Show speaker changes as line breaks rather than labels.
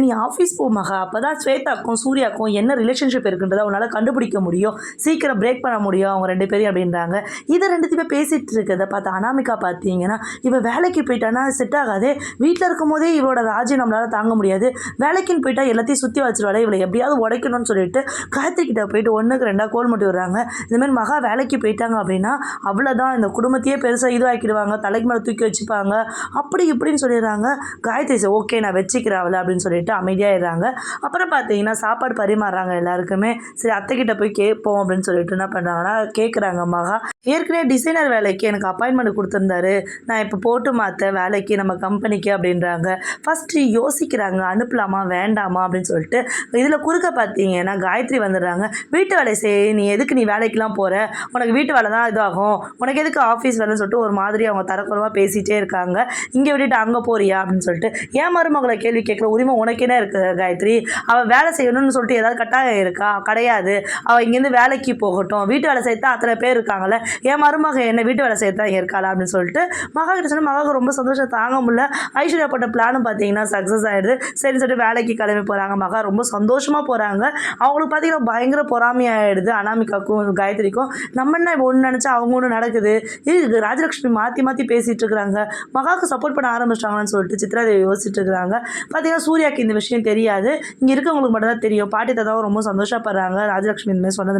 நீ ஆஃபீஸ் போ மகா, அப்பதான் ஸ்வேதாக்கும் சூர்யாக்கும் என்ன ரிலேஷன்ஷிப் இருக்குன்றதை உன்னால கண்டுபிடிக்க முடியும், சீக்கிரம் பிரேக் பண்ண முடியும் அவங்க 2 பேரையும் அப்படின்றாங்க. இதை 2த்தையுமே பேசிட்டு இருக்கிறத பார்த்து அனாமிகா பார்த்தீங்கன்னா, இவ வேலைக்கு போயிட்டானா செட் ஆகாதே, வீட்டில் இருக்கும் போதே இவளோட ராஜ்யம் நம்மளால தாங்க முடியாது, வேலைக்குன்னு போயிட்டா எல்லாத்தையும் சுற்றி வச்சிருவாளே, இவளை எப்படியாவது உடைக்கணும்னு சொல்லிட்டு காயத்ரி கிட்ட போயிட்டு 1க்கு 2 கோல் முட்டி விடுறாங்க. இந்தமாதிரி மகா வேலைக்கு போயிட்டாங்க அப்படின்னா அவ்வளோதான், இந்த குடும்பத்தையே பெருசாக இதுவாக்கிடுவாங்க, தலைக்கு மேலே தூக்கி வச்சுப்பாங்க, அப்படி இப்படின்னு சொல்லிடுறாங்க. காயத்ரி ஓகே நான் வச்சுக்கிறேன் அவளை அப்படின்னு சொல்லிட்டு அமைதியாகிடுறாங்க. அப்புறம் பார்த்தீங்கன்னா சாப்பாடு பரிமாறுறாங்க எல்லாருக்குமே. சரி அத்தைக்கிட்ட போய் கேட்போம் அப்படின்னு சொல்லிட்டு என்ன பண்ணுறாங்கன்னா கேட்குறாங்க மகா. ஏற்கனவே டிசைனர் வேலைக்கு எனக்கு அப்பாயின்மெண்ட் கொடுத்துருந்தாரு, நான் இப்போ போட்டு மாற்ற வேலைக்கு நம்ம கம்பெனிக்கு அப்படின்றாங்க. ஃபஸ்ட்டு யோசிக்கிறாங்க அனுப்பலாமா வேண்டாமா அப்படின்னு சொல்லிட்டு. இதில் குறுக்க பார்த்தீங்கன்னா காயத்ரி வந்துடுறாங்க. வீட்டு வேலை செய், நீ எதுக்கு நீ வேலைக்கெலாம் போகிற, உனக்கு வீட்டு வேலை தான் இதாகும், உனக்கு எதுக்கு ஆஃபீஸ் வேலைன்னு சொல்லிட்டு ஒரு மாதிரி அவங்க தரக்குறவாக பேசிகிட்டே இருக்காங்க. இங்கே விட்டுட்டு அங்கே போறியா அப்படின்னு சொல்லிட்டு. ஏன் மருமகளை கேள்வி கேட்குற உரிமை உனக்கு என்ன இருக்குது காயத்ரி, அவள் வேலை செய்யணும்னு சொல்லிட்டு ஏதாவது கட்டாயம் இருக்கா, கிடையாது, அவள் இங்கேருந்து வேலைக்கு போகட்டும், வீட்டு வேலை செய்யத்தான் அத்தனை பேர் இருக்காங்களே, என் மருமக என்ன வீட்டு வேலை செய்யத்தான் இங்கே இருக்காளா அப்படின்னு சொல்லிட்டு மகா கிட்ட சொன்னால் மகாவுக்கு ரொம்ப சந்தோஷம் தாங்க முடியல. ஐஸ்வர்யா போட்ட பிளானும் பார்த்தீங்கன்னா சக்ஸஸ் ஆகிடுது. சரின்னு சொல்லிட்டு வேலைக்கு கிளம்பி போகிறாங்க. மகா ரொம்ப சந்தோஷமாக போகிறாங்க. அவங்களுக்கு பார்த்தீங்கன்னா பயங்கர பொறாமையாகிடுது அனாமிகாக்கும் காயத்ரிக்கும். நம்ம என்ன ஒன்று நினச்சா அவங்க ஒன்று நடக்குது, இது ராஜலட்சுமி மாற்றி மாற்றி பேசிகிட்டு இருக்கிறாங்க, மகாவுக்கு சப்போர்ட் பண்ண ஆரம்பிச்சிட்டாங்கன்னு சொல்லிட்டு சித்ராதேவி யோசிச்சுட்டு இருக்கிறாங்க. பார்த்தீங்கன்னா சூர்யாவுக்கு இந்த விஷயம் தெரியாது, இங்கே இருக்கவங்களுக்கு மட்டும் தான் தெரியும். பாட்டி தாத்தாவும் ரொம்ப சந்தோஷப்படுறாங்க ராஜலட்சுமி இந்த மாதிரி சொன்னது.